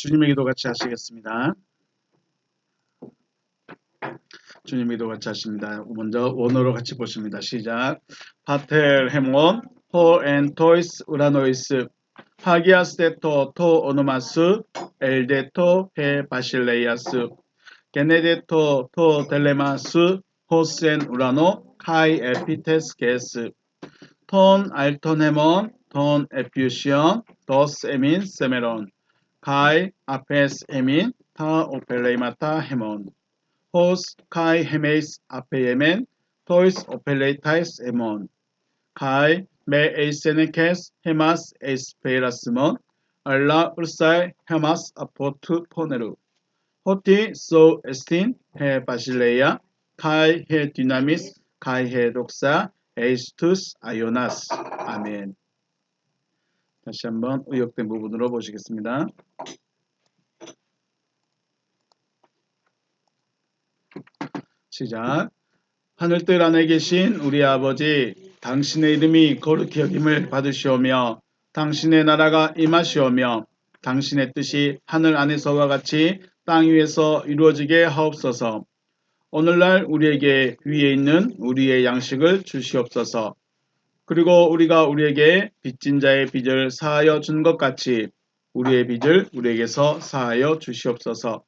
주님의 기도 같이 하시겠습니다. 주님의 기도 같이 하십니다. 먼저 원어로 같이 보십니다. 시작. 파텔 헤몬 호엔 토이스 우라노이스 하기아스테토 토 오노마스 엘데토 헤 바실레이아스 게네데토 토 델레마스 호센 우라노 카이 에피테스 게스 톤 알톤 헤몬 톤 에퓨시언 도스 에민 세메론 카이 아페스 에민 타 오펠레이마타 헤몬 호스 카이 헤메이스 아페예멘 토이스 오펠레이타이스 에몬 카이 메 에이세네케스 헤마스 에이스페이라스몬 알라 울사이 헤마스 아포트 포네루 호티 소 에스틴 헤 바실레이아 카이 헤 디나미스 카이 헤 독사 에이스투스 아요나스 아멘. 다시 한번 의역된 부분으로 보시겠습니다. 시작. 하늘뜰 안에 계신 우리 아버지, 당신의 이름이 거룩히 여김을 받으시오며 당신의 나라가 임하시오며 당신의 뜻이 하늘 안에서와 같이 땅 위에서 이루어지게 하옵소서. 오늘날 우리에게 위에 있는 우리의 양식을 주시옵소서. 그리고 우리가 우리에게 빚진 자의 빚을 사하여 준 것 같이 우리의 빚을 우리에게서 사하여 주시옵소서.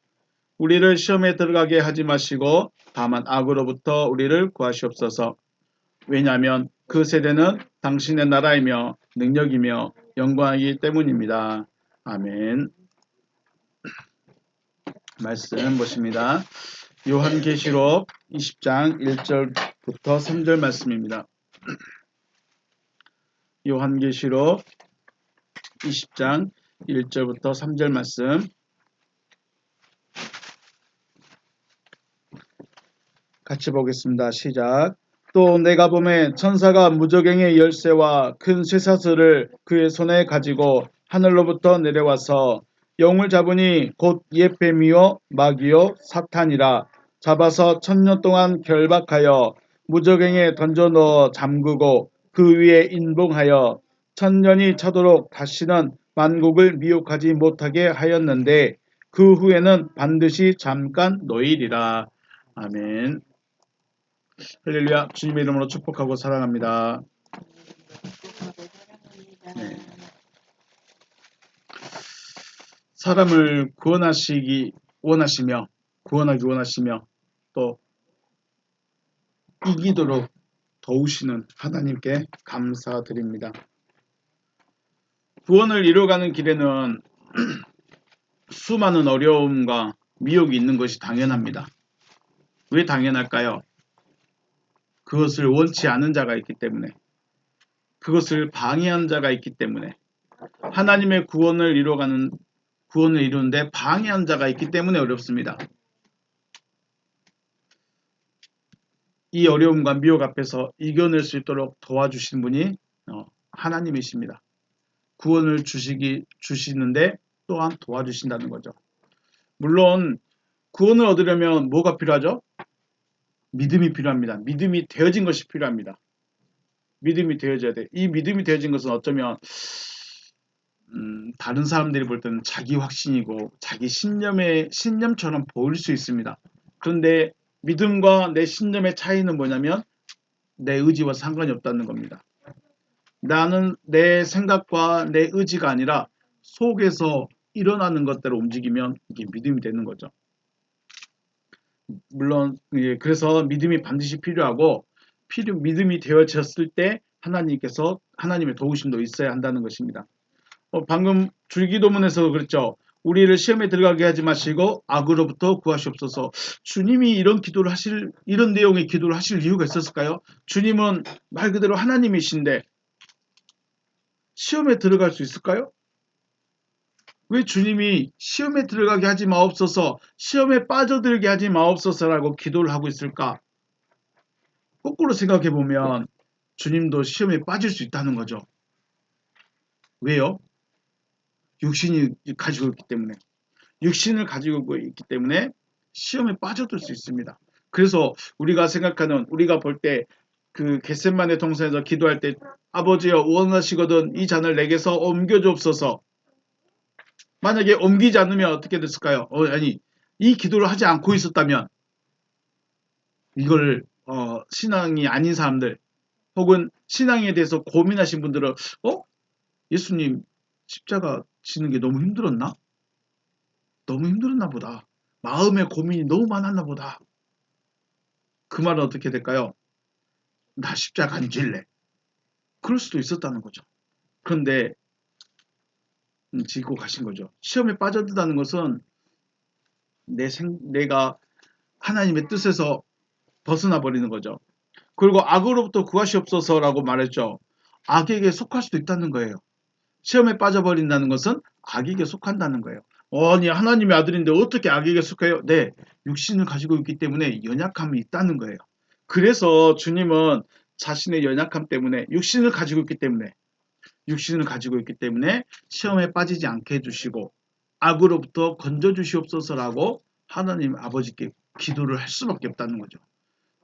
우리를 시험에 들어가게 하지 마시고 다만 악으로부터 우리를 구하시옵소서. 왜냐하면 그 세대는 당신의 나라이며 능력이며 영광이기 때문입니다. 아멘. 말씀 보십니다. 요한계시록 20장 1절부터 3절 말씀입니다. 요한계시록 20장 1절부터 3절 말씀 같이 보겠습니다. 시작. 또 내가 보매 천사가 무저갱의 열쇠와 큰 쇠사슬을 그의 손에 가지고 하늘로부터 내려와서 영을 잡으니 곧 예뱀이요 마귀요 사탄이라 잡아서 1000년 동안 결박하여 무저갱에 던져 넣어 잠그고 그 위에 인봉하여 1000년이 차도록 다시는 만국을 미혹하지 못하게 하였는데 그 후에는 반드시 잠깐 놓이리라. 아멘. 할렐루야. 주님의 이름으로 축복하고 사랑합니다. 네. 사람을 구원하기 원하시며 또 이기도록 도우시는 하나님께 감사드립니다. 구원을 이루어가는 길에는 수많은 어려움과 미혹이 있는 것이 당연합니다. 왜 당연할까요? 그것을 원치 않은 자가 있기 때문에, 그것을 방해한 자가 있기 때문에, 하나님의 구원을 이루는데 방해한 자가 있기 때문에 어렵습니다. 이 어려움과 미혹 앞에서 이겨낼 수 있도록 도와주신 분이 하나님이십니다. 구원을 주시는데 또한 도와주신다는 거죠. 물론 구원을 얻으려면 뭐가 필요하죠? 믿음이 필요합니다. 믿음이 되어진 것이 필요합니다. 믿음이 되어져야 돼. 이 믿음이 되어진 것은 어쩌면 다른 사람들이 볼 때는 자기 확신이고 자기 신념처럼 보일 수 있습니다. 그런데 믿음과 내 신념의 차이는 뭐냐면 내 의지와 상관이 없다는 겁니다. 나는 내 생각과 내 의지가 아니라 속에서 일어나는 것대로 움직이면 이게 믿음이 되는 거죠. 물론 그래서 믿음이 반드시 필요하고 믿음이 되어졌을 때 하나님의 도우심도 있어야 한다는 것입니다. 방금 줄기도문에서 그랬죠. 우리를 시험에 들어가게 하지 마시고 악으로부터 구하시옵소서. 주님이 이런 내용의 기도를 하실 이유가 있었을까요? 주님은 말 그대로 하나님이신데 시험에 들어갈 수 있을까요? 왜 주님이 시험에 들어가게 하지 마옵소서, 시험에 빠져들게 하지 마옵소서라고 기도를 하고 있을까? 거꾸로 생각해 보면 주님도 시험에 빠질 수 있다는 거죠. 왜요? 육신을 가지고 있기 때문에 시험에 빠져들 수 있습니다. 그래서 우리가 볼 때 그 겟세마네 동산에서 기도할 때 아버지여 원하시거든 이 잔을 내게서 옮겨 주옵소서. 만약에 옮기지 않으면 어떻게 됐을까요? 아니, 이 기도를 하지 않고 있었다면 이걸 신앙이 아닌 사람들 혹은 신앙에 대해서 고민하신 분들은 예수님 십자가 지는 게 너무 힘들었나? 너무 힘들었나 보다. 마음의 고민이 너무 많았나 보다. 그 말은 어떻게 될까요? 나 십자가 안 질래. 그럴 수도 있었다는 거죠. 그런데 지고 가신 거죠. 시험에 빠져든다는 것은 내가 하나님의 뜻에서 벗어나 버리는 거죠. 그리고 악으로부터 구하시옵소서라고 말했죠. 악에게 속할 수도 있다는 거예요. 시험에 빠져버린다는 것은 악에게 속한다는 거예요. 아니 하나님의 아들인데 어떻게 악에게 속해요? 네, 육신을 가지고 있기 때문에 연약함이 있다는 거예요. 그래서 주님은 자신의 연약함 때문에 육신을 가지고 있기 때문에 시험에 빠지지 않게 해주시고 악으로부터 건져주시옵소서라고 하나님 아버지께 기도를 할 수밖에 없다는 거죠.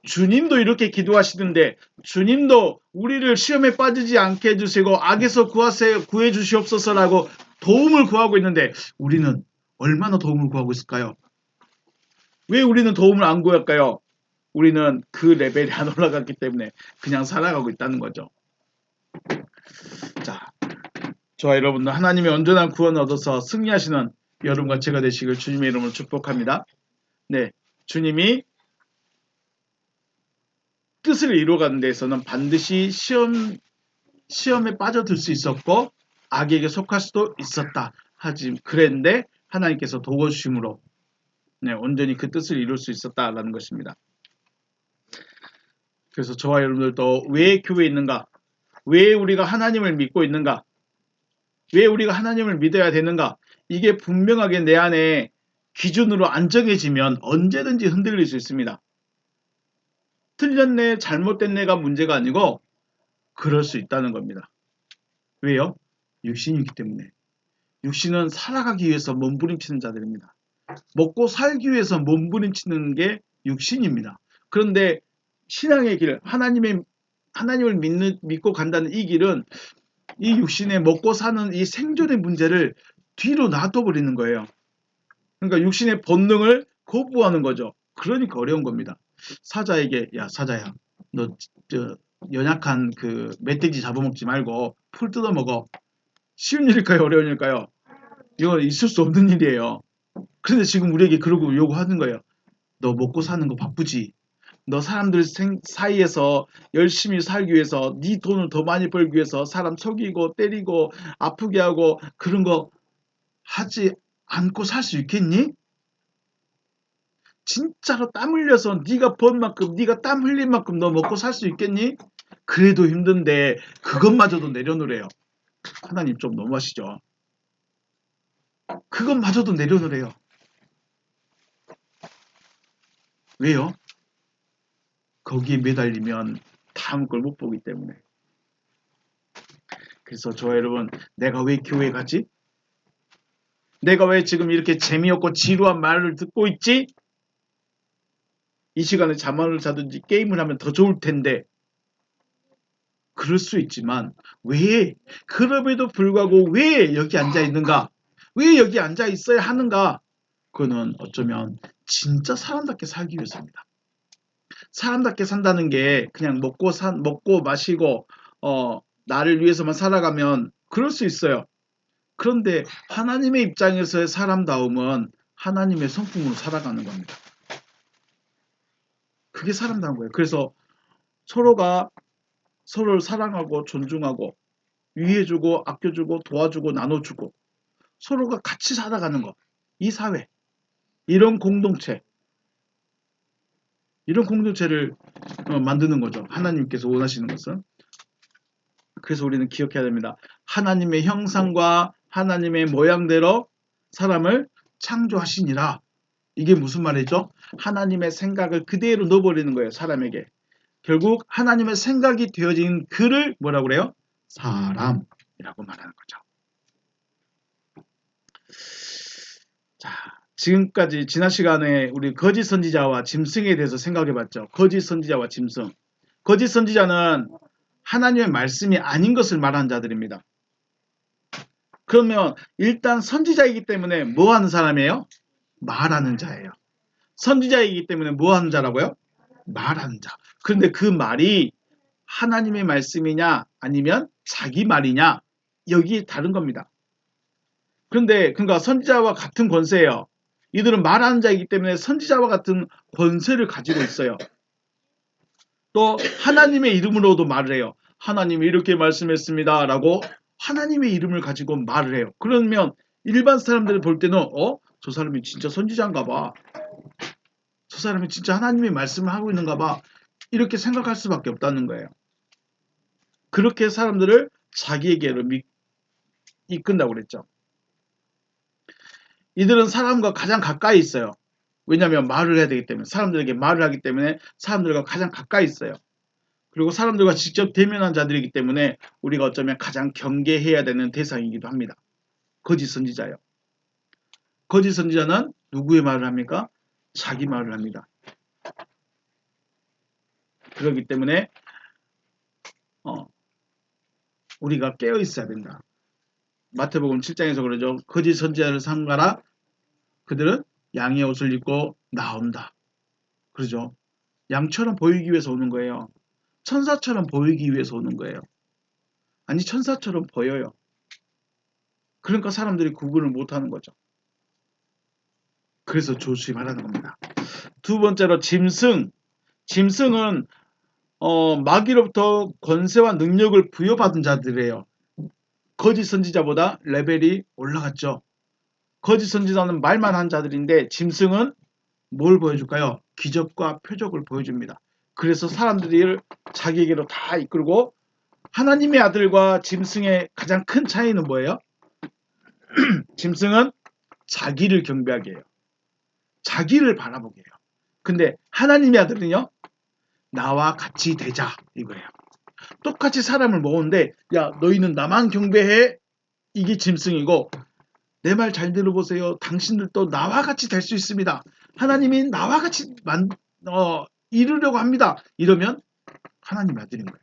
주님도 이렇게 기도하시는데 주님도 우리를 시험에 빠지지 않게 해주시고 악에서 구해 주시옵소서라고 도움을 구하고 있는데 우리는 얼마나 도움을 구하고 있을까요? 왜 우리는 도움을 안 구할까요? 우리는 그 레벨이 안 올라갔기 때문에 그냥 살아가고 있다는 거죠. 자, 저와 여러분들 하나님의 온전한 구원을 얻어서 승리하시는 여러분과 제가 되시길 주님의 이름으로 축복합니다. 네, 주님이 뜻을 이루어가는 데에서는 반드시 시험에 빠져들 수 있었고 악에게 속할 수도 있었다. 그랬는데 하나님께서 도와주심으로 온전히 그 뜻을 이룰 수 있었다라는 것입니다. 그래서 저와 여러분들도 왜 교회에 있는가? 왜 우리가 하나님을 믿고 있는가? 왜 우리가 하나님을 믿어야 되는가? 이게 분명하게 내 안에 기준으로 안 정해지면 언제든지 흔들릴 수 있습니다. 틀렸네, 잘못됐네가 문제가 아니고 그럴 수 있다는 겁니다. 왜요? 육신이기 때문에. 육신은 살아가기 위해서 몸부림치는 자들입니다. 먹고 살기 위해서 몸부림치는 게 육신입니다. 그런데 신앙의 길, 하나님을 믿고 간다는 이 길은 이 육신에 먹고 사는 이 생존의 문제를 뒤로 놔둬버리는 거예요. 그러니까 육신의 본능을 거부하는 거죠. 그러니까 어려운 겁니다. 사자에게 야 사자야 너 연약한 그 멧돼지 잡아먹지 말고 풀 뜯어먹어. 쉬운 일일까요? 어려운 일일까요? 이거 있을 수 없는 일이에요. 그런데 지금 우리에게 그러고 요구하는 거예요. 너 먹고 사는 거 바쁘지? 너 사람들 사이에서 열심히 살기 위해서 네 돈을 더 많이 벌기 위해서 사람 속이고 때리고 아프게 하고 그런 거 하지 않고 살 수 있겠니? 진짜로 땀 흘려서 네가 번 만큼 네가 땀 흘린 만큼 너 먹고 살 수 있겠니? 그래도 힘든데 그것마저도 내려놓으래요. 하나님 좀 너무하시죠? 그것마저도 내려놓으래요. 왜요? 거기에 매달리면 다음 걸 못 보기 때문에. 그래서 저와 여러분, 내가 왜 교회 가지? 내가 왜 지금 이렇게 재미없고 지루한 말을 듣고 있지? 이 시간에 잠을 자든지 게임을 하면 더 좋을 텐데 그럴 수 있지만 왜 그럼에도 불구하고 왜 여기 앉아 있는가? 왜 여기 앉아 있어야 하는가? 그거는 어쩌면 진짜 사람답게 살기 위해서입니다. 사람답게 산다는 게 그냥 먹고 마시고 나를 위해서만 살아가면 그럴 수 있어요. 그런데 하나님의 입장에서의 사람다움은 하나님의 성품으로 살아가는 겁니다. 그게 사람다운 거예요. 그래서 서로가 서로를 사랑하고 존중하고 위해주고 아껴주고 도와주고 나눠주고 서로가 같이 살아가는 것. 이 사회, 이런 공동체를 만드는 거죠. 하나님께서 원하시는 것은. 그래서 우리는 기억해야 됩니다. 하나님의 형상과 하나님의 모양대로 사람을 창조하시니라. 이게 무슨 말이죠? 하나님의 생각을 그대로 넣어버리는 거예요. 사람에게. 결국 하나님의 생각이 되어진 그를 뭐라고 그래요? 사람이라고 말하는 거죠. 자, 지금까지 지난 시간에 우리 거짓 선지자와 짐승에 대해서 생각해봤죠. 거짓 선지자와 짐승. 거짓 선지자는 하나님의 말씀이 아닌 것을 말하는 자들입니다. 그러면 일단 선지자이기 때문에 뭐 하는 사람이에요? 말하는 자예요. 선지자이기 때문에 뭐 하는 자라고요? 말하는 자. 그런데 그 말이 하나님의 말씀이냐 아니면 자기 말이냐 여기 다른 겁니다. 그런데 그러니까 선지자와 같은 권세예요. 이들은 말하는 자이기 때문에 선지자와 같은 권세를 가지고 있어요. 또 하나님의 이름으로도 말을 해요. 하나님이 이렇게 말씀했습니다 라고 하나님의 이름을 가지고 말을 해요. 그러면 일반 사람들이 볼 때는 저 사람이 진짜 선지자인가 봐. 저 사람이 진짜 하나님의 말씀을 하고 있는가 봐. 이렇게 생각할 수밖에 없다는 거예요. 그렇게 사람들을 자기에게로 이끈다고 그랬죠. 이들은 사람과 가장 가까이 있어요. 왜냐하면 말을 해야 되기 때문에 사람들에게 말을 하기 때문에 사람들과 가장 가까이 있어요. 그리고 사람들과 직접 대면한 자들이기 때문에 우리가 어쩌면 가장 경계해야 되는 대상이기도 합니다. 거짓 선지자요. 거짓 선지자는 누구의 말을 합니까? 자기 말을 합니다. 그렇기 때문에 우리가 깨어 있어야 된다. 마태복음 7장에서 그러죠. 거짓 선지자를 삼가라. 그들은 양의 옷을 입고 나온다. 그러죠. 양처럼 보이기 위해서 오는 거예요. 천사처럼 보이기 위해서 오는 거예요. 아니 천사처럼 보여요. 그러니까 사람들이 구분을 못하는 거죠. 그래서 조심하라는 겁니다. 두 번째로 짐승. 짐승은 마귀로부터 권세와 능력을 부여받은 자들이에요. 거짓 선지자보다 레벨이 올라갔죠. 거짓 선지자는 말만 한 자들인데 짐승은 뭘 보여줄까요? 기적과 표적을 보여줍니다. 그래서 사람들이 자기에게로 다 이끌고 하나님의 아들과 짐승의 가장 큰 차이는 뭐예요? 짐승은 자기를 경배하게 해요. 자기를 바라보게 해요. 근데 하나님의 아들은요? 나와 같이 되자 이거예요. 똑같이 사람을 모으는데 야 너희는 나만 경배해 이게 짐승이고 내 말 잘 들어보세요. 당신들도 나와 같이 될 수 있습니다. 하나님이 나와 같이 이루려고 합니다. 이러면 하나님의 아들인 거예요.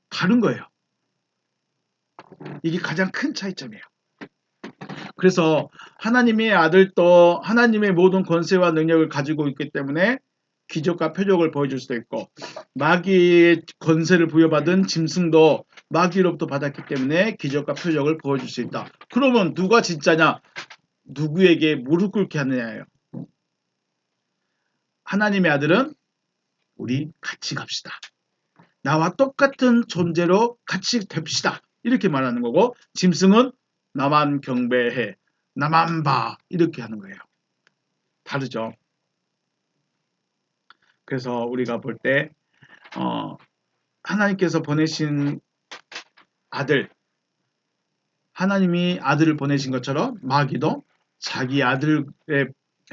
다른 거예요. 이게 가장 큰 차이점이에요. 그래서 하나님의 아들도 하나님의 모든 권세와 능력을 가지고 있기 때문에 기적과 표적을 보여줄 수도 있고 마귀의 권세를 부여받은 짐승도 마귀로부터 받았기 때문에 기적과 표적을 보여줄 수 있다. 그러면 누가 진짜냐? 누구에게 무릎 꿇게 하느냐예요. 하나님의 아들은 우리 같이 갑시다. 나와 똑같은 존재로 같이 됩시다. 이렇게 말하는 거고 짐승은 나만 경배해. 나만 봐. 이렇게 하는 거예요. 다르죠. 그래서 우리가 볼 때 하나님께서 보내신 아들 하나님이 아들을 보내신 것처럼 마귀도 자기 아들에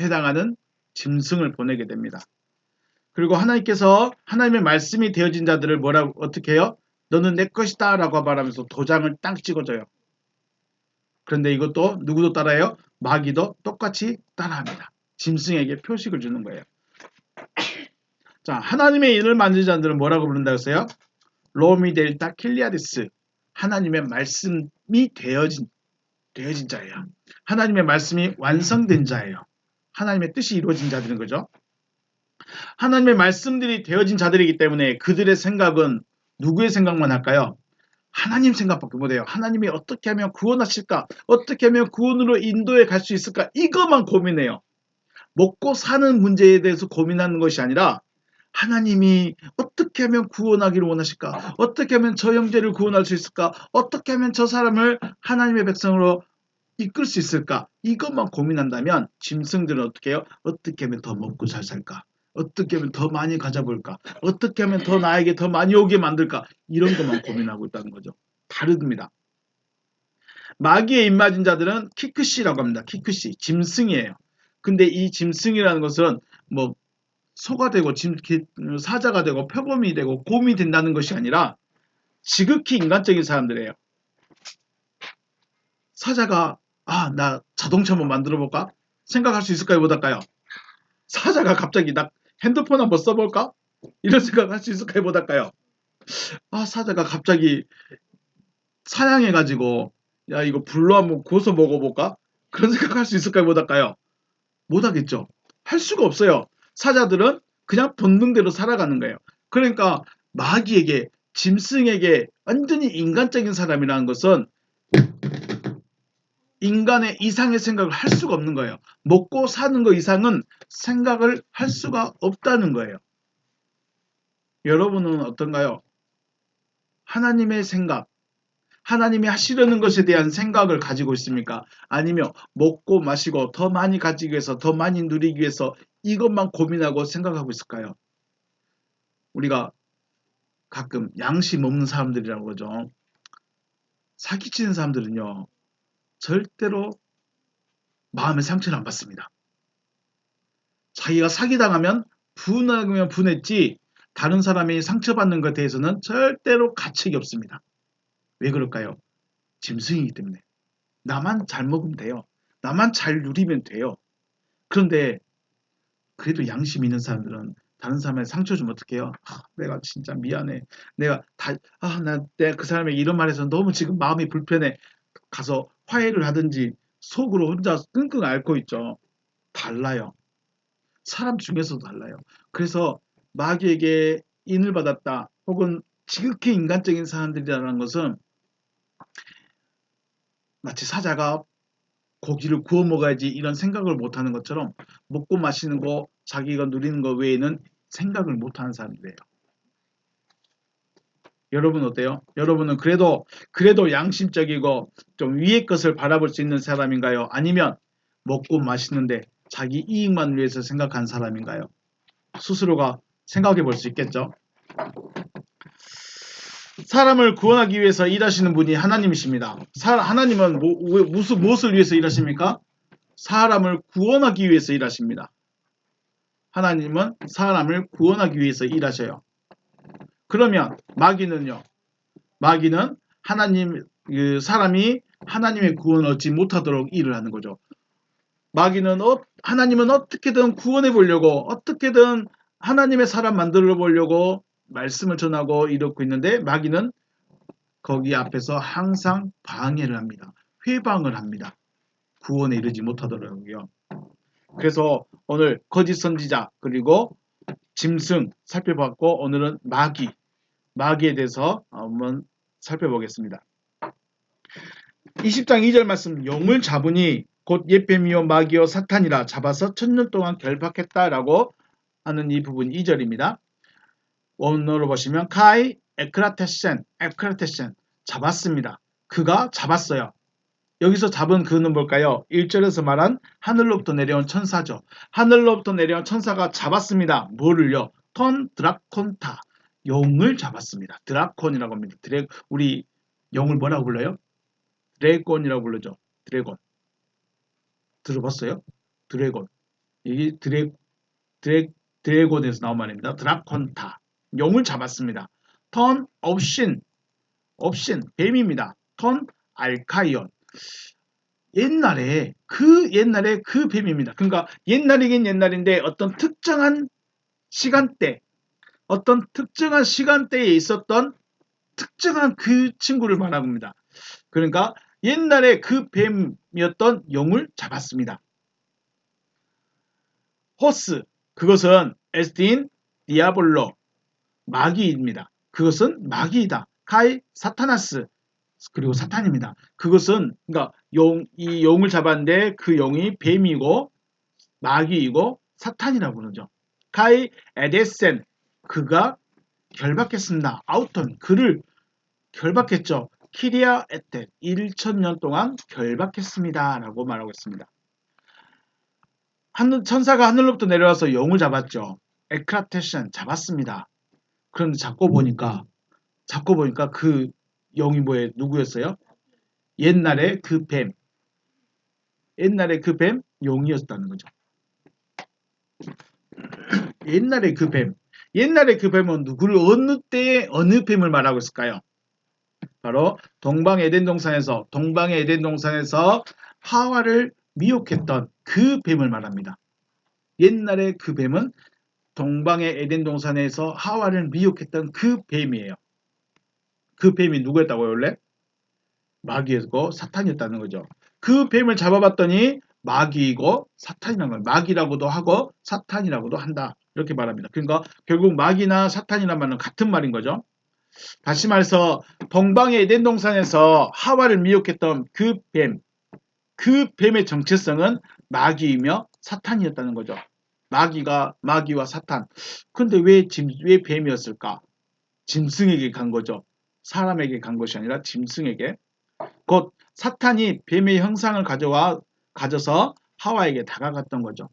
해당하는 짐승을 보내게 됩니다. 그리고 하나님께서 하나님의 말씀이 되어진 자들을 뭐라고 어떻게 해요? 너는 내 것이다 라고 말하면서 도장을 딱 찍어줘요. 그런데 이것도 누구도 따라해요? 마귀도 똑같이 따라합니다. 짐승에게 표식을 주는 거예요. 자, 하나님의 인을 만진 자들은 뭐라고 부른다고 했어요? 로미델타 킬리아디스. 하나님의 말씀이 되어진 자예요. 하나님의 말씀이 완성된 자예요. 하나님의 뜻이 이루어진 자들인 거죠. 하나님의 말씀들이 되어진 자들이기 때문에 그들의 생각은 누구의 생각만 할까요? 하나님 생각밖에 못해요. 하나님이 어떻게 하면 구원하실까? 어떻게 하면 구원으로 인도에 갈 수 있을까? 이것만 고민해요. 먹고 사는 문제에 대해서 고민하는 것이 아니라 하나님이 어떻게 하면 구원하기를 원하실까? 어떻게 하면 저 형제를 구원할 수 있을까? 어떻게 하면 저 사람을 하나님의 백성으로 이끌 수 있을까? 이것만 고민한다면 짐승들은 어떻게 해요? 어떻게 하면 더 먹고 잘 살까? 어떻게 하면 더 많이 가져볼까? 어떻게 하면 더 나에게 더 많이 오게 만들까? 이런 것만 고민하고 있다는 거죠. 다릅니다. 마귀의 입맞은 자들은 키크시라고 합니다. 키크시, 짐승이에요. 근데 이 짐승이라는 것은 뭐 소가 되고 사자가 되고 표범이 되고 곰이 된다는 것이 아니라 지극히 인간적인 사람들이에요. 사자가 나 자동차 한번 만들어 볼까? 생각할 수 있을까요? 못할까요? 사자가 갑자기 나 핸드폰 한번 써볼까? 이런 생각할 수 있을까요? 못할까요? 사자가 갑자기 사냥해가지고 야 이거 불로 한번 구워서 먹어볼까? 그런 생각할 수 있을까요? 못할까요? 못하겠죠. 할 수가 없어요. 사자들은 그냥 본능대로 살아가는 거예요. 그러니까 마귀에게 짐승에게 완전히 인간적인 사람이라는 것은 인간의 이상의 생각을 할 수가 없는 거예요. 먹고 사는 거 이상은 생각을 할 수가 없다는 거예요. 여러분은 어떤가요? 하나님의 생각, 하나님이 하시려는 것에 대한 생각을 가지고 있습니까? 아니면 먹고 마시고 더 많이 가지기 위해서 더 많이 누리기 위해서 이것만 고민하고 생각하고 있을까요? 우리가 가끔 양심 없는 사람들이라고 그러죠. 사기치는 사람들은요. 절대로 마음의 상처를 안 받습니다. 자기가 사기당하면 분하면 분했지 다른 사람이 상처받는 것에 대해서는 절대로 가책이 없습니다. 왜 그럴까요? 짐승이기 때문에. 나만 잘 먹으면 돼요. 나만 잘 누리면 돼요. 그런데 그래도 양심 있는 사람들은 다른 사람의 상처 주면 어떡해요? 내가 진짜 미안해. 내가 그 사람에게 이런 말해서 너무 지금 마음이 불편해. 가서 화해를 하든지 속으로 혼자 끙끙 앓고 있죠. 달라요. 사람 중에서도 달라요. 그래서 마귀에게 인을 받았다 혹은 지극히 인간적인 사람들이라는 것은 마치 사자가 고기를 구워 먹어야지 이런 생각을 못하는 것처럼 먹고 마시는 거 자기가 누리는 거 외에는 생각을 못하는 사람들이에요. 여러분 어때요? 여러분은 그래도 양심적이고 좀 위의 것을 바라볼 수 있는 사람인가요? 아니면 먹고 마시는데 자기 이익만 위해서 생각한 사람인가요? 스스로가 생각해 볼 수 있겠죠? 사람을 구원하기 위해서 일하시는 분이 하나님이십니다. 하나님은 무엇을 위해서 일하십니까? 사람을 구원하기 위해서 일하십니다. 하나님은 사람을 구원하기 위해서 일하셔요. 그러면 마귀는요? 마귀는 사람이 하나님의 구원을 얻지 못하도록 일을 하는 거죠. 하나님은 어떻게든 구원해 보려고 어떻게든 하나님의 사람 만들어 보려고 말씀을 전하고 이러고 있는데 마귀는 거기 앞에서 항상 방해를 합니다. 회방을 합니다. 구원에 이르지 못하도록요. 그래서 오늘 거짓 선지자 그리고 짐승 살펴봤고 오늘은 마귀에 대해서 한번 살펴보겠습니다. 20장 2절 말씀 용을 잡으니 곧 옛뱀이요 마귀요 사탄이라 잡아서 1000년 동안 결박했다라고 하는 이 부분 2절입니다. 원어로 보시면 카이 에크라테센 잡았습니다. 그가 잡았어요. 여기서 잡은 그는 뭘까요? 1절에서 말한 하늘로부터 내려온 천사죠. 하늘로부터 내려온 천사가 잡았습니다. 뭐를요? 톤 드라콘타 용을 잡았습니다. 드라콘이라고 합니다. 우리 용을 뭐라고 불러요? 드래곤이라고 부르죠. 드래곤. 들어봤어요? 드래곤. 이게 드래곤에서 나온 말입니다. 드라콘타. 용을 잡았습니다. 턴 업신 뱀입니다. 턴 알카이온. 옛날에 그 뱀입니다. 그러니까 옛날이긴 옛날인데 어떤 특정한 시간대에 있었던 특정한 그 친구를 말합니다. 그러니까 옛날에 그 뱀이었던 용을 잡았습니다. 호스 그것은 에스틴 디아볼로 마귀입니다. 그것은 마귀이다. 카이 사타나스 그리고 사탄입니다. 그것은 그러니까 이 용을 잡았는데 그 용이 뱀이고 마귀이고 사탄이라고 그러죠. 카이 에데센 그가 결박했습니다. 아우톤 그를 결박했죠. 키리아 에테 1000년 동안 결박했습니다. 라고 말하고 있습니다. 천사가 하늘로부터 내려와서 용을 잡았죠. 에크라테션 잡았습니다. 그런데 잡고 보니까 그 용이 누구였어요? 옛날에 그 뱀 용이었다는 거죠. 옛날에 그 뱀은 누구를 어느 때에 어느 뱀을 말하고 있을까요? 바로 동방의 에덴 동산에서 하와를 미혹했던 그 뱀을 말합니다. 옛날에 그 뱀은 동방의 에덴 동산에서 하와를 미혹했던 그 뱀이에요. 그 뱀이 누구였다고요, 원래? 마귀였고 사탄이었다는 거죠. 그 뱀을 잡아봤더니 마귀이고 사탄이라는 거예요. 마귀라고도 하고 사탄이라고도 한다. 이렇게 말합니다. 그러니까 결국 마귀나 사탄이란 말은 같은 말인 거죠. 다시 말해서 동방의 에덴 동산에서 하와를 미혹했던 그 뱀의 정체성은 마귀이며 사탄이었다는 거죠. 마귀와 사탄. 근데 왜 뱀이었을까? 짐승에게 간 거죠. 사람에게 간 것이 아니라 짐승에게. 곧 사탄이 뱀의 형상을 가져서 하와에게 다가갔던 거죠.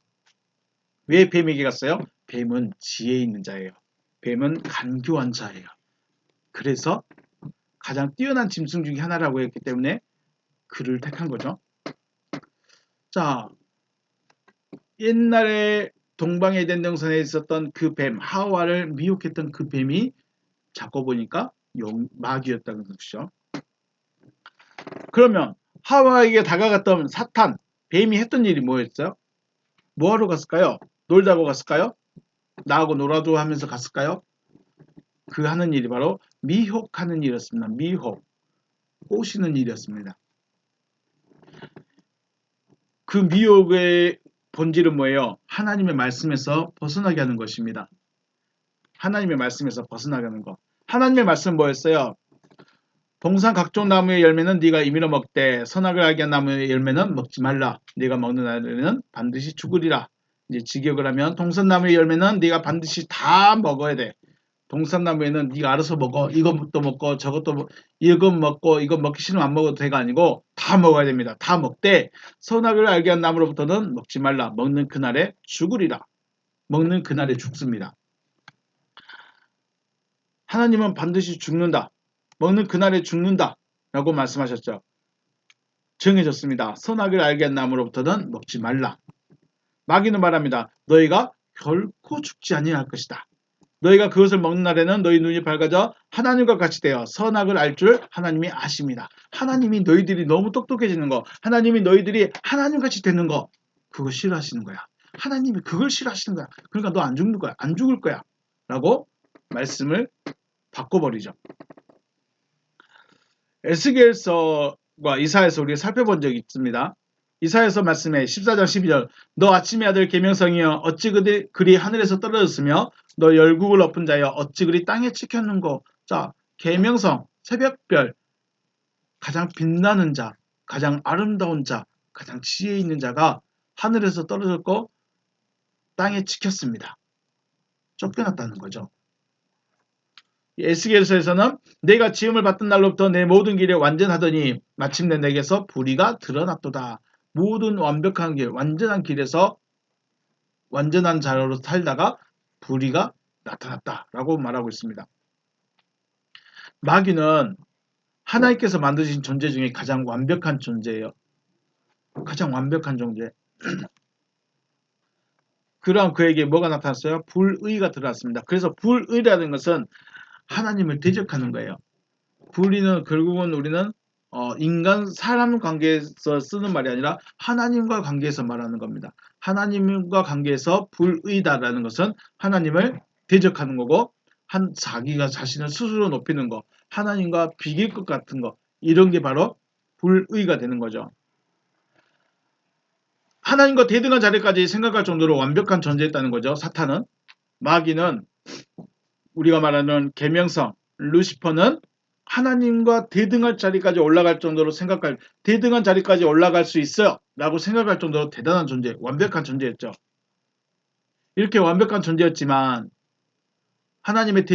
왜 뱀에게 갔어요? 뱀은 지혜 있는 자예요. 뱀은 간교한 자예요. 그래서 가장 뛰어난 짐승 중에 하나라고 했기 때문에 그를 택한 거죠. 자, 옛날에 동방의 에덴 동산에 있었던 그 뱀, 하와를 미혹했던 그 뱀이 잡고 보니까 마귀였다는 것이죠. 그러면 하와에게 다가갔던 사탄, 뱀이 했던 일이 뭐였어요? 뭐하러 갔을까요? 놀자고 갔을까요? 나하고 놀아도 하면서 갔을까요? 그 하는 일이 바로 미혹하는 일이었습니다. 미혹, 꼬시는 일이었습니다. 그 미혹의 본질은 뭐예요? 하나님의 말씀에서 벗어나게 하는 것입니다. 하나님의 말씀에서 벗어나게 하는 것. 하나님의 말씀은 뭐였어요? 동산 각종 나무의 열매는 네가 임의로 먹되 선악을 알게 한 나무의 열매는 먹지 말라. 네가 먹는 날에는 반드시 죽으리라. 이제 직역을 하면 동산나무의 열매는 네가 반드시 다 먹어야 돼. 동산나무에는 네가 알아서 먹어. 이것도 먹고 저것도 이건 먹고 이거 먹기 싫으면 안 먹어도 돼가 아니고 다 먹어야 됩니다. 다 먹되 선악을 알게 한 나무로부터는 먹지 말라. 먹는 그날에 죽으리라. 먹는 그날에 죽습니다. 하나님은 반드시 죽는다. 먹는 그날에 죽는다. 라고 말씀하셨죠. 정해졌습니다. 선악을 알게 한 나무로부터는 먹지 말라. 마귀는 말합니다. 너희가 결코 죽지 아니할 것이다. 너희가 그것을 먹는 날에는 너희 눈이 밝아져 하나님과 같이 되어 선악을 알 줄 하나님이 아십니다. 하나님이 너희들이 너무 똑똑해지는 거, 하나님이 너희들이 하나님같이 되는 거, 그거 싫어하시는 거야. 하나님이 그걸 싫어하시는 거야. 그러니까 너 안 죽는 거야. 안 죽을 거야. 라고 말씀을 바꿔버리죠. 에스겔서와 이사야서 우리가 살펴본 적이 있습니다. 이사야서 말씀에 14장 12절 너 아침의 아들 계명성이여 어찌 그리 하늘에서 떨어졌으며 너 열국을 엎은 자여 어찌 그리 땅에 찍혔는고. 자, 계명성, 새벽별, 가장 빛나는 자, 가장 아름다운 자, 가장 지혜 있는 자가 하늘에서 떨어졌고 땅에 찍혔습니다. 쫓겨났다는 거죠. 에스겔서에서는 내가 지음을 받던 날로부터 내 모든 길에 완전하더니 마침내 내게서 불의가 드러났도다. 모든 완벽한 길, 완전한 길에서 완전한 자로 살다가 불의가 나타났다라고 말하고 있습니다. 마귀는 하나님께서 만드신 존재 중에 가장 완벽한 존재예요. 가장 완벽한 존재. 그러한 그에게 뭐가 나타났어요? 불의가 드러났습니다. 그래서 불의라는 것은 하나님을 대적하는 거예요. 불의는 결국은 우리는 사람 관계에서 쓰는 말이 아니라 하나님과 관계에서 말하는 겁니다. 하나님과 관계에서 불의다라는 것은 하나님을 대적하는 거고 자기가 자신을 스스로 높이는 거, 하나님과 비길 것 같은 거, 이런 게 바로 불의가 되는 거죠. 하나님과 대등한 자리까지 생각할 정도로 완벽한 존재였다는 거죠. 사탄은. 마귀는 우리가 말하는 계명성, 루시퍼는 하나님과 대등할 자리까지 올라갈 정도로 대등한 자리까지 올라갈 수 있어요 라고 생각할 정도로 대단한 존재, 완벽한 존재였죠. 이렇게 완벽한 존재였지만 하나님을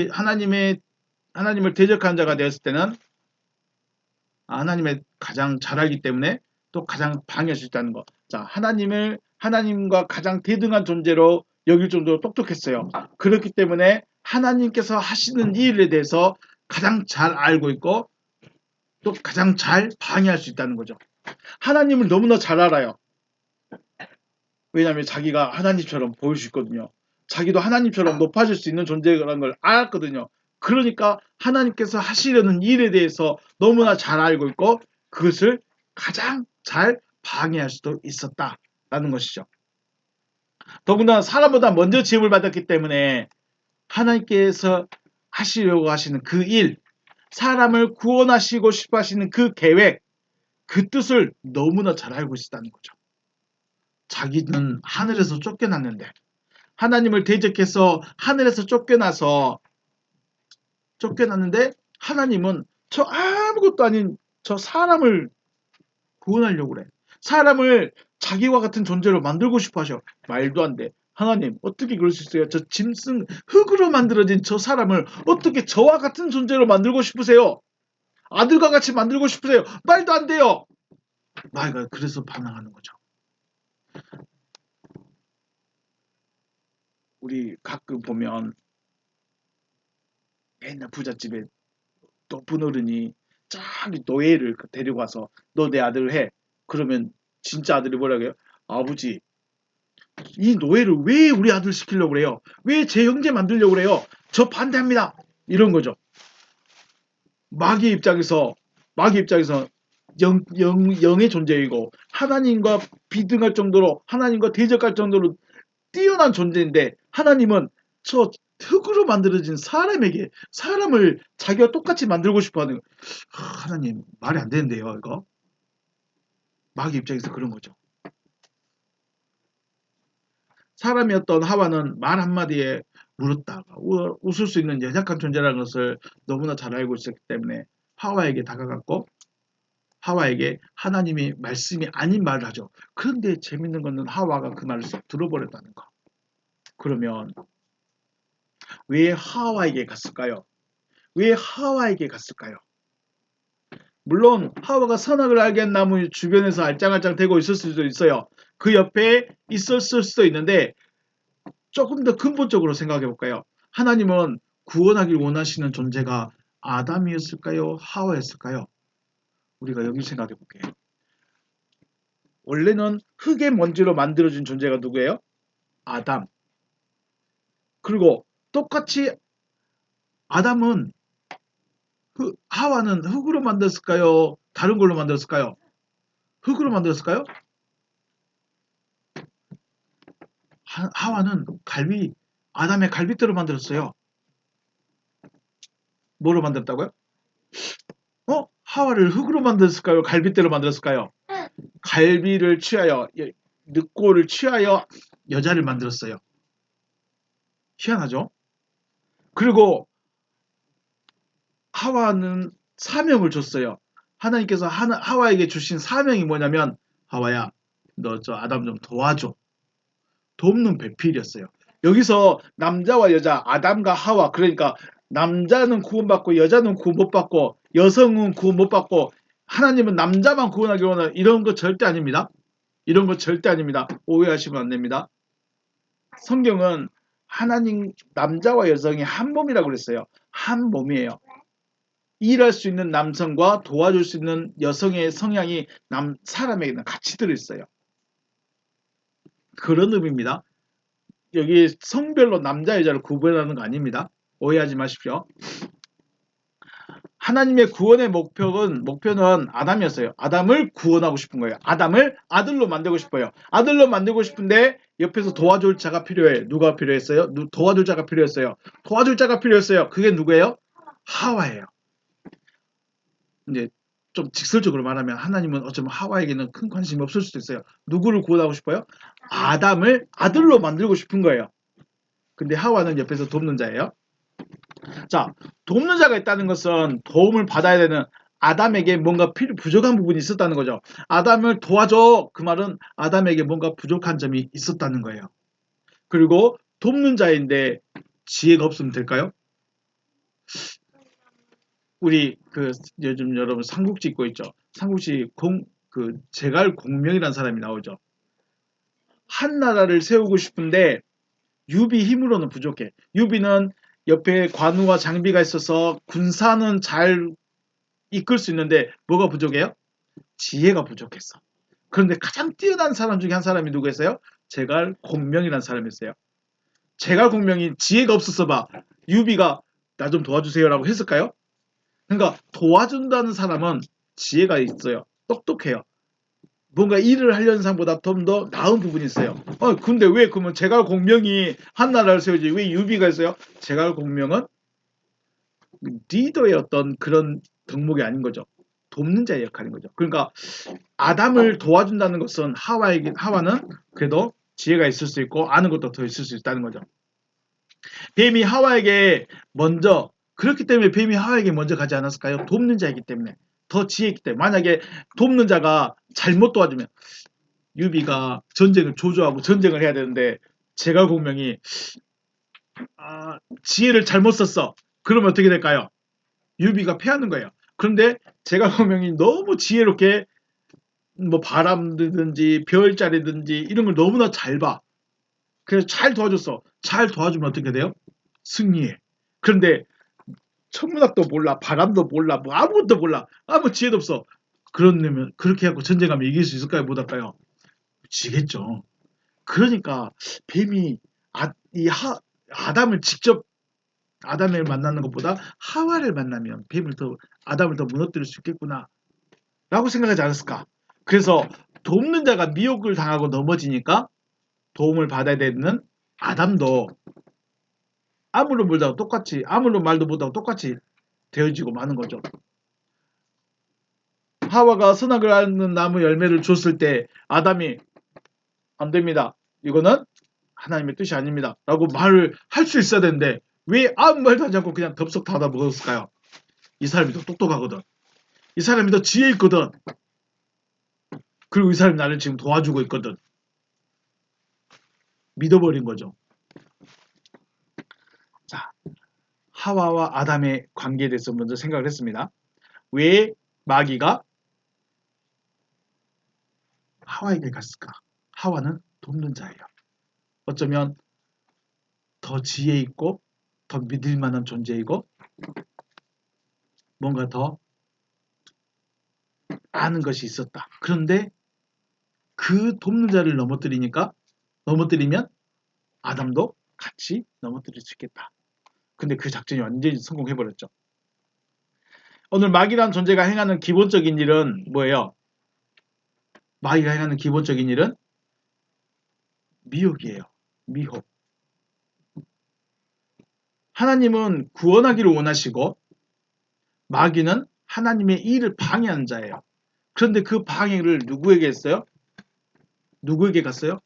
대적한 자가 되었을 때는 하나님의 가장 잘 알기 때문에 또 가장 방해할 수 있다는 거. 자, 하나님과 가장 대등한 존재로 여길 정도로 똑똑했어요. 그렇기 때문에 하나님께서 하시는 일에 대해서 가장 잘 알고 있고 또 가장 잘 방해할 수 있다는 거죠. 하나님을 너무나 잘 알아요. 왜냐하면 자기가 하나님처럼 보일 수 있거든요. 자기도 하나님처럼 높아질 수 있는 존재라는 걸 알았거든요. 그러니까 하나님께서 하시려는 일에 대해서 너무나 잘 알고 있고 그것을 가장 잘 방해할 수도 있었다라는 것이죠. 더군다나 사람보다 먼저 지음을 받았기 때문에 하나님께서 하시려고 하시는 그 일, 사람을 구원하시고 싶어 하시는 그 계획, 그 뜻을 너무나 잘 알고 있었다는 거죠. 자기는 하늘에서 쫓겨났는데 하나님을 대적해서 하늘에서 쫓겨났는데 하나님은 저 아무것도 아닌 저 사람을 구원하려고 그래. 사람을 자기와 같은 존재로 만들고 싶어 하셔. 말도 안 돼. 하나님 어떻게 그럴 수 있어요? 저 짐승 흙으로 만들어진 저 사람을 어떻게 저와 같은 존재로 만들고 싶으세요? 아들과 같이 만들고 싶으세요? 말도 안 돼요. 마이가 그래서 반항하는 거죠. 우리 가끔 보면 옛날 부잣집에 높은 어른이 저기 노예를 데리고 와서 너 내 아들을 해. 그러면 진짜 아들이 뭐라고 해요? 아버지 이 노예를 왜 우리 아들 시키려고 그래요? 왜 제 형제 만들려고 그래요? 저 반대합니다. 이런 거죠. 마귀의 입장에서 영의 존재이고 하나님과 비등할 정도로 하나님과 대적할 정도로 뛰어난 존재인데 하나님은 저 흙으로 만들어진 사람을 자기와 똑같이 만들고 싶어하는 하나님 말이 안 되는데요 이거. 마귀 입장에서 그런 거죠. 사람이었던 하와는 말 한마디에 물었다가 웃을 수 있는 연약한 존재라는 것을 너무나 잘 알고 있었기 때문에 하와에게 다가갔고 하와에게 하나님이 말씀이 아닌 말을 하죠. 그런데 재밌는 것은 하와가 그 말을 쏙 들어버렸다는 거. 그러면 왜 하와에게 갔을까요? 왜 하와에게 갔을까요? 물론 하와가 선악을 알게 한 나무 주변에서 알짱알짱 대고 있을 수도 있어요. 그 옆에 있었을 수도 있는데 조금 더 근본적으로 생각해 볼까요? 하나님은 구원하길 원하시는 존재가 아담이었을까요? 하와였을까요? 우리가 여기 생각해 볼게요. 원래는 흙의 먼지로 만들어진 존재가 누구예요? 아담. 그리고 똑같이 아담은 하와는 흙으로 만들었을까요? 다른 걸로 만들었을까요? 흙으로 만들었을까요? 하와는 아담의 갈빗대로 만들었어요. 뭐로 만들었다고요? 하와를 흙으로 만들었을까요? 갈빗대로 만들었을까요? 갈비를 취하여 늑골을 취하여 여자를 만들었어요. 희한하죠? 그리고 하와는 사명을 줬어요. 하나님께서 하와에게 주신 사명이 뭐냐면 하와야 너 저 아담 좀 도와줘. 돕는 배필이었어요. 여기서 남자와 여자 아담과 하와 그러니까 남자는 구원받고 여자는 구원 못 받고 여성은 구원 못 받고 하나님은 남자만 구원하기 원하는 이런 거 절대 아닙니다. 이런 거 절대 아닙니다. 오해하시면 안 됩니다. 성경은 하나님 남자와 여성이 한 몸이라고 그랬어요. 한 몸이에요. 일할 수 있는 남성과 도와줄 수 있는 여성의 성향이 사람에게는 같이 들어있어요. 그런 의미입니다. 여기 성별로 남자 여자를 구분하는 거 아닙니다. 오해하지 마십시오. 하나님의 구원의 목표는 아담이었어요. 아담을 구원하고 싶은 거예요. 아담을 아들로 만들고 싶어요. 아들로 만들고 싶은데 옆에서 도와줄 자가 필요해. 누가 필요했어요? 도와줄 자가 필요했어요. 도와줄 자가 필요했어요. 그게 누구예요? 하와예요. 이제 좀 직설적으로 말하면 하나님은 어쩌면 하와에게는 큰 관심이 없을 수도 있어요. 누구를 구원하고 싶어요? 아담을 아들로 만들고 싶은 거예요. 근데 하와는 옆에서 돕는 자예요. 자, 돕는 자가 있다는 것은 도움을 받아야 되는 아담에게 뭔가 부족한 부분이 있었다는 거죠. 아담을 도와줘. 그 말은 아담에게 뭔가 부족한 점이 있었다는 거예요. 그리고 돕는 자인데 지혜가 없으면 될까요? 우리 요즘 여러분 삼국지 읽고 있죠. 삼국지 제갈 공명이라는 사람이 나오죠. 한 나라를 세우고 싶은데 유비 힘으로는 부족해. 유비는 옆에 관우와 장비가 있어서 군사는 잘 이끌 수 있는데 뭐가 부족해요? 지혜가 부족했어. 그런데 가장 뛰어난 사람 중에 한 사람이 누구였어요? 제갈 공명이라는 사람이었어요. 제갈 공명이 지혜가 없었어 봐. 유비가 나 좀 도와주세요라고 했을까요? 그러니까 도와준다는 사람은 지혜가 있어요. 똑똑해요. 뭔가 일을 하려는 사람보다 좀 더 나은 부분이 있어요. 근데 왜 그러면 제갈 공명이 한 나라를 세우지 왜 유비가 있어요? 제갈 공명은 리더의 어떤 그런 덕목이 아닌 거죠. 돕는 자의 역할인 거죠. 그러니까 아담을 도와준다는 것은 하와는 그래도 지혜가 있을 수 있고 아는 것도 더 있을 수 있다는 거죠. 뱀이 하와에게 먼저 그렇기 때문에 뱀이 하와에게 먼저 가지 않았을까요? 돕는 자이기 때문에 더 지혜 있기 때문에 만약에 돕는 자가 잘못 도와주면 유비가 전쟁을 조조하고 전쟁을 해야 되는데 제갈공명이 지혜를 잘못 썼어. 그러면 어떻게 될까요? 유비가 패하는 거예요. 그런데 제갈공명이 너무 지혜롭게 뭐 바람이든지 별자리든지 이런 걸 너무나 잘 봐. 그래서 잘 도와줬어. 잘 도와주면 어떻게 돼요? 승리해. 그런데 천문학도 몰라, 바람도 몰라, 뭐 아무것도 몰라, 아무 지혜도 없어. 그러면 그렇게 하고 전쟁하면 이길 수 있을까요? 못할까요? 지겠죠. 그러니까 뱀이 아담을 직접 아담을 만나는 것보다 하와를 만나면 아담을 더 무너뜨릴 수 있겠구나 라고 생각하지 않았을까. 그래서 돕는 자가 미혹을 당하고 넘어지니까 도움을 받아야 되는 아담도 아무런 말도 못하고 똑같이 되어지고 마는 거죠. 하와가 선악을 아는 나무 열매를 줬을 때 아담이 안 됩니다. 이거는 하나님의 뜻이 아닙니다. 라고 말을 할 수 있어야 되는데 왜 아무 말도 하지 않고 그냥 덥석 닫아 먹었을까요? 이 사람이 더 똑똑하거든. 이 사람이 더 지혜 있거든. 그리고 이 사람이 나를 지금 도와주고 있거든. 믿어버린 거죠. 자, 하와와 아담의 관계에 대해서 먼저 생각을 했습니다. 왜 마귀가 하와에게 갔을까? 하와는 돕는 자예요. 어쩌면 더 지혜 있고 더 믿을 만한 존재이고 뭔가 더 아는 것이 있었다. 그런데 그 돕는 자를 넘어뜨리면 아담도 같이 넘어뜨릴 수 있겠다. 근데 그 작전이 완전히 성공해버렸죠. 오늘 마귀라는 존재가 행하는 기본적인 일은 뭐예요? 마귀가 행하는 기본적인 일은 미혹이에요. 미혹. 하나님은 구원하기를 원하시고 마귀는 하나님의 일을 방해하는 자예요. 그런데 그 방해를 누구에게 했어요? 누구에게 갔어요?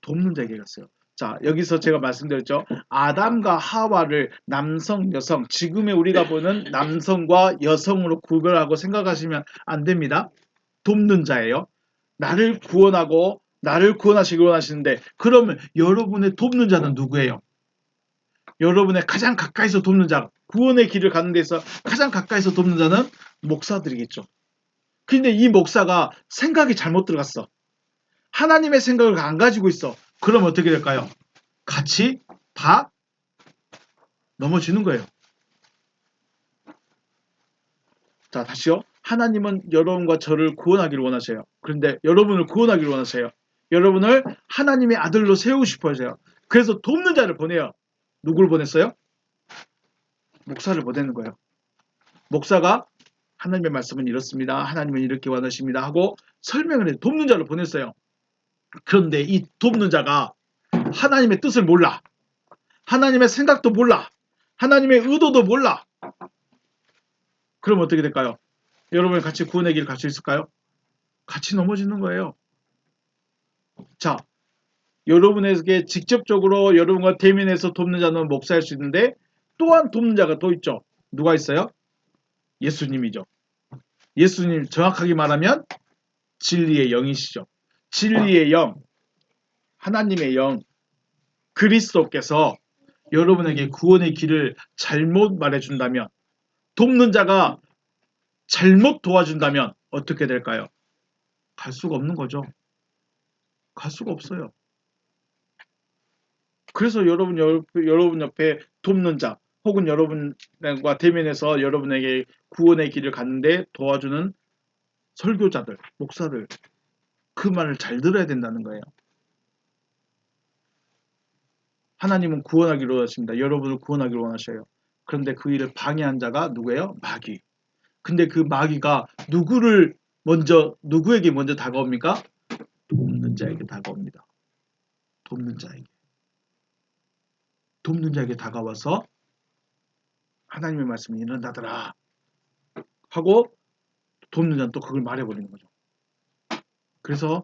돕는 자에게 갔어요. 자, 여기서 제가 말씀드렸죠. 아담과 하와를 남성, 여성, 지금의 우리가 보는 남성과 여성으로 구별하고 생각하시면 안 됩니다. 돕는 자예요. 나를 구원하시길 원하시는데 그러면 여러분의 돕는 자는 누구예요? 여러분의 가장 가까이서 돕는 자, 구원의 길을 가는 데서 가장 가까이서 돕는 자는 목사들이겠죠. 근데 이 목사가 생각이 잘못 들어갔어. 하나님의 생각을 안 가지고 있어. 그럼 어떻게 될까요? 같이 다 넘어지는 거예요. 자, 다시요. 하나님은 여러분과 저를 구원하기를 원하세요. 그런데 여러분을 구원하기를 원하세요. 여러분을 하나님의 아들로 세우고 싶어 하세요. 그래서 돕는 자를 보내요. 누구를 보냈어요? 목사를 보내는 거예요. 목사가 하나님의 말씀은 이렇습니다. 하나님은 이렇게 원하십니다. 하고 설명을 해 돕는 자를 보냈어요. 그런데 이 돕는 자가 하나님의 뜻을 몰라. 하나님의 생각도 몰라. 하나님의 의도도 몰라. 그럼 어떻게 될까요? 여러분이 같이 구원의 길을 갈 수 있을까요? 같이 넘어지는 거예요. 자, 여러분에게 직접적으로 여러분과 대면해서 돕는 자는 목사일 수 있는데 또한 돕는 자가 또 있죠. 누가 있어요? 예수님이죠. 예수님 정확하게 말하면 진리의 영이시죠. 진리의 영, 하나님의 영, 그리스도께서 여러분에게 구원의 길을 잘못 말해준다면 돕는 자가 잘못 도와준다면 어떻게 될까요? 갈 수가 없는 거죠. 갈 수가 없어요. 그래서 여러분 옆에 돕는 자 혹은 여러분과 대면해서 여러분에게 구원의 길을 가는데 도와주는 설교자들, 목사들 그 말을 잘 들어야 된다는 거예요. 하나님은 구원하기를 원하십니다. 여러분을 구원하기를 원하셔요. 그런데 그 일을 방해한 자가 누구예요? 마귀. 근데 그 마귀가 누구에게 먼저 다가옵니까? 돕는 자에게 다가옵니다. 돕는 자에게 다가와서 하나님의 말씀이 이런다더라 하고 돕는 자는 또 그걸 말해버리는 거죠. 그래서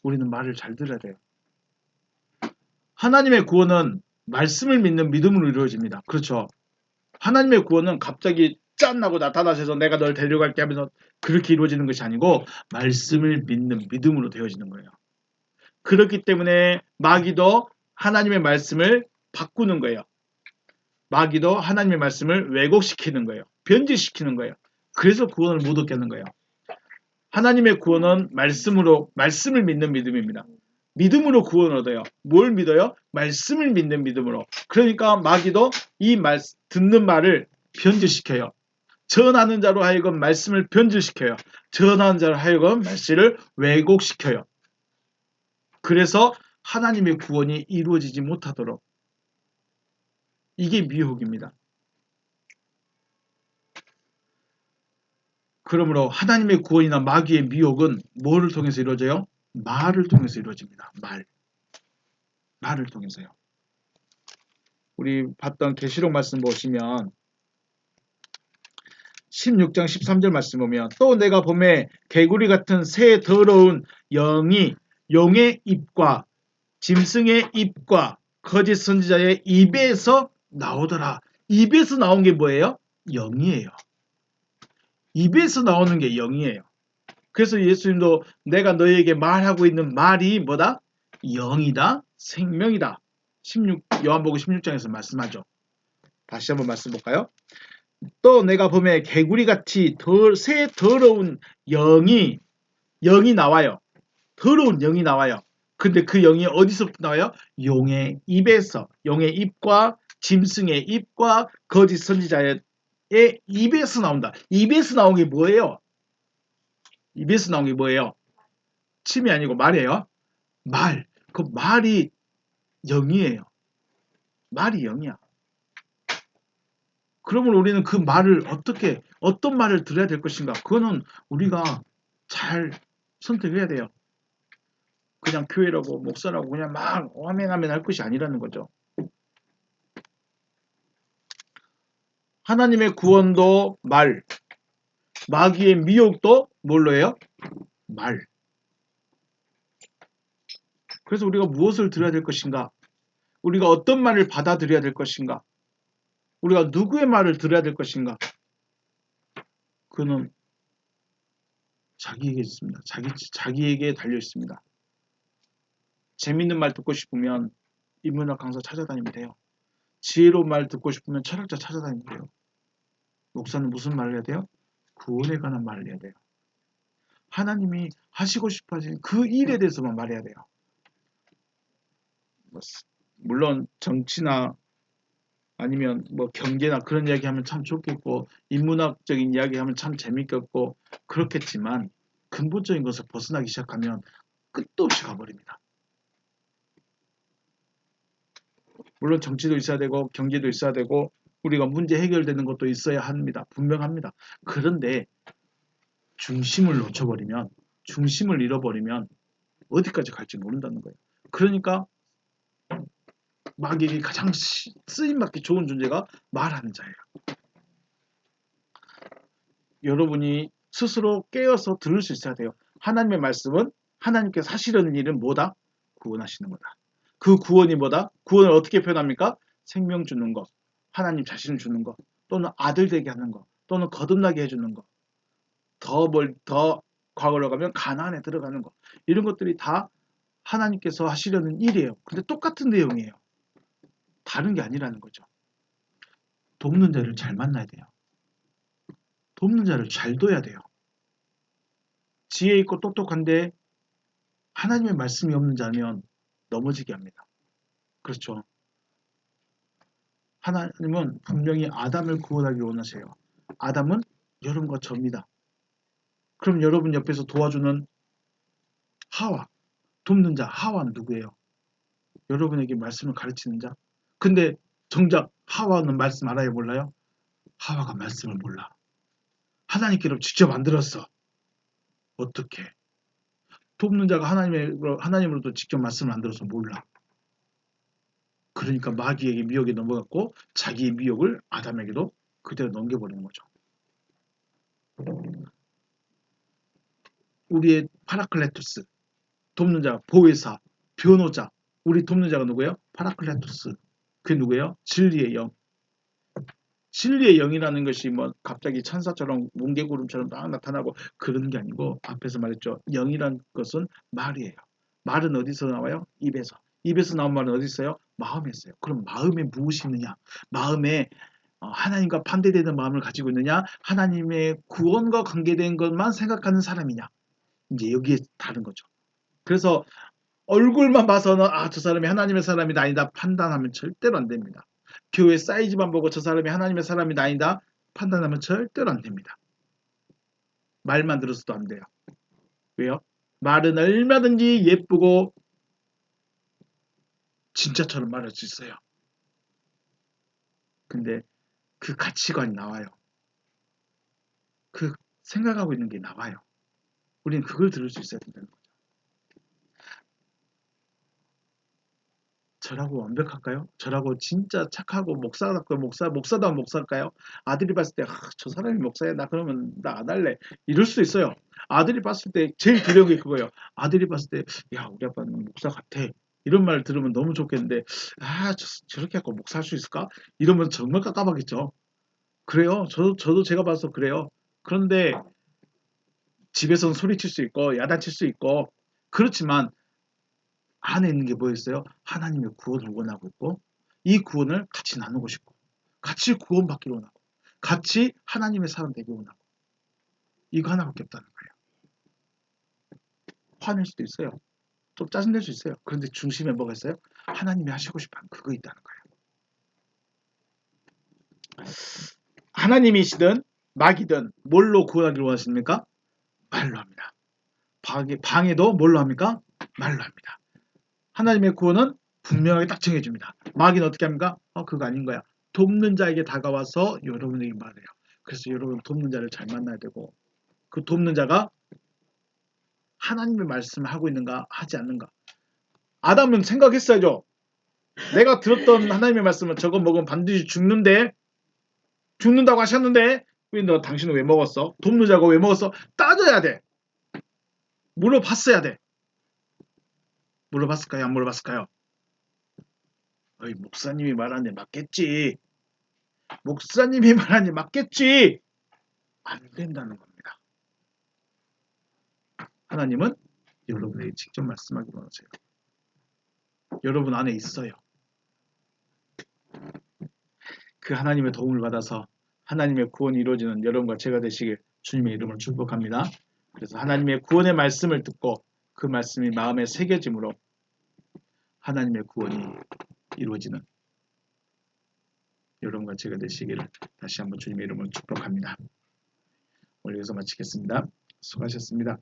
우리는 말을 잘 들어야 돼요. 하나님의 구원은 말씀을 믿는 믿음으로 이루어집니다. 그렇죠. 하나님의 구원은 갑자기 짠 하고 나타나셔서 내가 널 데려갈게 하면서 그렇게 이루어지는 것이 아니고 말씀을 믿는 믿음으로 되어지는 거예요. 그렇기 때문에 마귀도 하나님의 말씀을 바꾸는 거예요. 마귀도 하나님의 말씀을 왜곡시키는 거예요. 변질시키는 거예요. 그래서 구원을 못 얻게 하는 거예요. 하나님의 구원은 말씀을 믿는 믿음입니다. 믿음으로 구원을 얻어요. 뭘 믿어요? 말씀을 믿는 믿음으로. 그러니까 마귀도 듣는 말을 변질시켜요. 전하는 자로 하여금 말씀을 변질시켜요. 전하는 자로 하여금 말씀을 왜곡시켜요. 그래서 하나님의 구원이 이루어지지 못하도록. 이게 미혹입니다. 그러므로 하나님의 구원이나 마귀의 미혹은 뭐를 통해서 이루어져요? 말을 통해서 이루어집니다. 말을 통해서요. 우리 봤던 계시록 말씀 보시면 16장 13절 말씀 보면 또 내가 봄에 개구리 같은 새 더러운 영이 용의 입과 짐승의 입과 거짓 선지자의 입에서 나오더라. 입에서 나온 게 뭐예요? 영이에요. 입에서 나오는 게 영이에요. 그래서 예수님도 내가 너희에게 말하고 있는 말이 뭐다? 영이다, 생명이다. 요한복음 16장에서 말씀하죠. 다시 한번 말씀 볼까요? 또 내가 보면 개구리같이 새 더러운 영이 나와요. 더러운 영이 나와요. 근데 그 영이 어디서부터 나와요? 용의 입에서. 용의 입과 짐승의 입과 거짓 선지자의 입에서 나온다. 입에서 나온 게 뭐예요? 입에서 나온 게 뭐예요? 침이 아니고 말이에요. 말. 그 말이 영이에요. 말이 영이야. 그러면 우리는 그 말을 어떤 말을 들어야 될 것인가? 그거는 우리가 잘 선택해야 돼요. 그냥 교회라고 목사라고 그냥 막 아멘 할 것이 아니라는 거죠. 하나님의 구원도 말, 마귀의 미혹도 뭘로 해요? 말. 그래서 우리가 무엇을 들어야 될 것인가? 우리가 어떤 말을 받아들여야 될 것인가? 우리가 누구의 말을 들어야 될 것인가? 그는 자기에게 있습니다. 자기에게 달려 있습니다. 재밌는 말 듣고 싶으면 인문학 강사 찾아다니면 돼요. 지혜로운 말 듣고 싶으면 철학자 찾아다니면 돼요. 목사는 무슨 말을 해야 돼요? 구원에 관한 말을 해야 돼요. 하나님이 하시고 싶어 하신 그 일에 대해서만 말해야 돼요. 물론 정치나 아니면 뭐 경제나 그런 이야기 하면 참 좋겠고 인문학적인 이야기 하면 참 재밌겠고 그렇겠지만 근본적인 것을 벗어나기 시작하면 끝도 없이 가버립니다. 물론 정치도 있어야 되고 경제도 있어야 되고 우리가 문제 해결되는 것도 있어야 합니다. 분명합니다. 그런데 중심을 놓쳐버리면 중심을 잃어버리면 어디까지 갈지 모른다는 거예요. 그러니까 마귀에게 가장 쓰임받기 좋은 존재가 말하는 자예요. 여러분이 스스로 깨어서 들을 수 있어야 돼요. 하나님의 말씀은 하나님께서 하시려는 일은 뭐다? 구원하시는 거다. 그 구원이 뭐다? 구원을 어떻게 표현합니까? 생명 주는 것, 하나님 자신을 주는 것, 또는 아들 되게 하는 것, 또는 거듭나게 해주는 것, 더 과거로 가면 가나안에 들어가는 것, 이런 것들이 다 하나님께서 하시려는 일이에요. 근데 똑같은 내용이에요. 다른 게 아니라는 거죠. 돕는 자를 잘 만나야 돼요. 돕는 자를 잘 둬야 돼요. 지혜 있고 똑똑한데 하나님의 말씀이 없는 자면 넘어지게 합니다. 그렇죠. 하나님은 분명히 아담을 구원하기 원하세요. 아담은 여러분과 저입니다. 그럼 여러분 옆에서 도와주는 하와, 돕는 자 하와는 누구예요? 여러분에게 말씀을 가르치는 자. 근데 정작 하와는 말씀 알아요, 몰라요? 하와가 말씀을 몰라. 하나님께로 직접 만들었어. 어떻게? 돕는 자가 하나님으로부터 직접 말씀을 안 들어서 몰라. 그러니까 마귀에게 미혹에 넘어갔고 자기의 미혹을 아담에게도 그대로 넘겨버리는 거죠. 우리의 파라클레토스, 돕는 자, 보혜사, 변호자, 우리 돕는 자가 누구예요? 파라클레토스. 그게 누구예요? 진리의 영. 진리의 영이라는 것이 뭐 갑자기 천사처럼 뭉게구름처럼 딱 나타나고 그런 게 아니고 앞에서 말했죠. 영이란 것은 말이에요. 말은 어디서 나와요? 입에서. 입에서 나온 말은 어디 있어요? 마음에 있어요. 그럼 마음에 무엇이 있느냐? 마음에 하나님과 반대되는 마음을 가지고 있느냐? 하나님의 구원과 관계된 것만 생각하는 사람이냐? 이제 여기에 다른 거죠. 그래서 얼굴만 봐서는 저 사람이 하나님의 사람이다 아니다 판단하면 절대로 안 됩니다. 교회 사이즈만 보고 저 사람이 하나님의 사람이다 아니다 판단하면 절대로 안 됩니다. 말만 들었어도 안 돼요. 왜요? 말은 얼마든지 예쁘고 진짜처럼 말할 수 있어요. 근데 그 가치관이 나와요. 그 생각하고 있는 게 나와요. 우리는 그걸 들을 수 있어야 된다는 거죠. 저라고 완벽할까요? 저라고 진짜 착하고 목사답고 목사다운 목사일까요? 아들이 봤을 때 저 사람이 목사야 나 그러면 나 안 할래 이럴 수도 있어요. 아들이 봤을 때 제일 두려운 게 그거예요. 아들이 봤을 때 야 우리 아빠는 목사 같아 이런 말 들으면 너무 좋겠는데 저렇게 하고 목사할 수 있을까? 이러면 정말 깝깝하겠죠. 그래요. 저도 제가 봐서 그래요. 그런데 집에서는 소리칠 수 있고 야단칠 수 있고 그렇지만 안에 있는 게 뭐였어요? 하나님의 구원을 원하고 있고 이 구원을 같이 나누고 싶고 같이 구원받기를 원하고 같이 하나님의 사람 되기 원하고 이거 하나밖에 없다는 거예요. 화낼 수도 있어요. 좀 짜증낼 수 있어요. 그런데 중심에 뭐가 있어요? 하나님이 하시고 싶어하는 그거 있다는 거예요. 하나님이시든 마귀든 뭘로 구원하기를 원하십니까? 말로 합니다. 방해도 뭘로 합니까? 말로 합니다. 하나님의 구원은 분명하게 딱 정해줍니다. 마귀는 어떻게 합니까? 그거 아닌 거야. 돕는 자에게 다가와서 여러분에게 말해요. 그래서 여러분 돕는 자를 잘 만나야 되고 그 돕는 자가 하나님의 말씀을 하고 있는가 하지 않는가. 아담은 생각했어야죠. 내가 들었던 하나님의 말씀은 저거 먹으면 반드시 죽는다고 하셨는데 왜 너 당신은 왜 먹었어? 돕는 자가 왜 먹었어? 따져야 돼. 물어봤어야 돼. 물어봤을까요? 안 물어봤을까요? 목사님이 말하는 게 맞겠지. 목사님이 말하니 맞겠지. 안 된다는 겁니다. 하나님은 여러분에게 직접 말씀하기 원하세요. 여러분 안에 있어요. 그 하나님의 도움을 받아서 하나님의 구원이 이루어지는 여러분과 제가 되시길 주님의 이름으로 축복합니다. 그래서 하나님의 구원의 말씀을 듣고 그 말씀이 마음에 새겨짐으로 하나님의 구원이 이루어지는 여러분과 제가 되시기를 다시 한번 주님의 이름으로 축복합니다. 오늘 여기서 마치겠습니다. 수고하셨습니다.